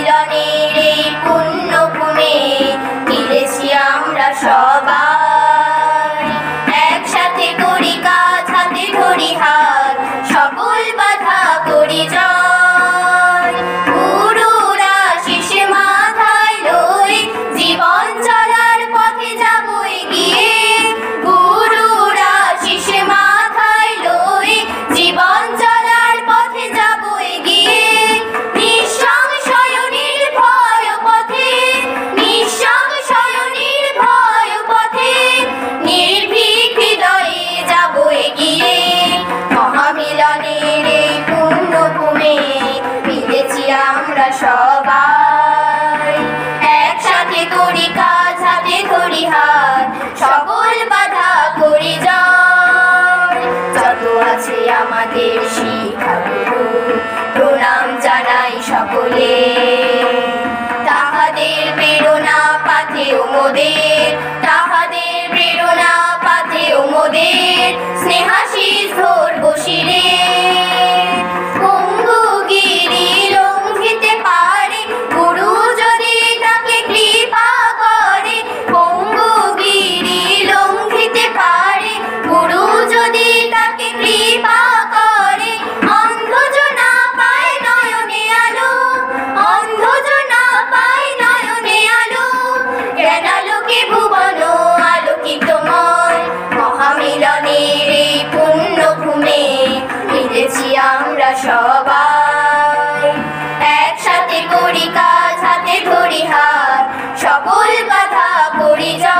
মহামিলনের এই পুণ্যভূমে মিলেছি আমরা সবাই, একসাথে করি কাজ, হাতে ধরি হাত, সকল বাধা করি জয়। গুরুর আশিস মাথায় লই জীবন চলার পথে যাব এগিয়ে, গুরুর আশিস মাথায় লই জীবন চলার পথে যাব এগিয়ে। নিঃসংশয় নির্ভয় পথে, নিঃসংশয় নির্ভয় পথে, নির্ভীক হৃদয়ে যাব এগিয়ে। মহামিলনের এই পুণ্যভূমে মিলেছি আমরা সবাই, একসাথে করি কাজ, হাতে ধরি হাত, সকল বাধা করি জয়। যত আছে আমাদের শিক্ষাগুরু প্রণাম জানাই সকলে, তাহাদের প্রেরণা পাথেও মোদের, তাহাদের প্রেরণা পাথেও মোদের, স্নেহাশিস ধরব শিরে। পঙ্গুগিরি লঙ্ঘিতে পারে গুরু যদি তাকে কৃপা করে, পঙ্গুগিরি লঙ্ঘিতে পারে গুরু যদি তাকে কৃপা করে। অন্ধজনা পায় নয়নে আলো, অন্ধজনা পায় নয়নে আলো, জ্ঞানালোকে ভুবন আলোকিতময়। মহামিলনের এই পুণ্যভূমে মিলেছি আমরা সবাই, একসাথে করি কাজ, হাতে ধরি হাত, সকল বাধা করি জয়।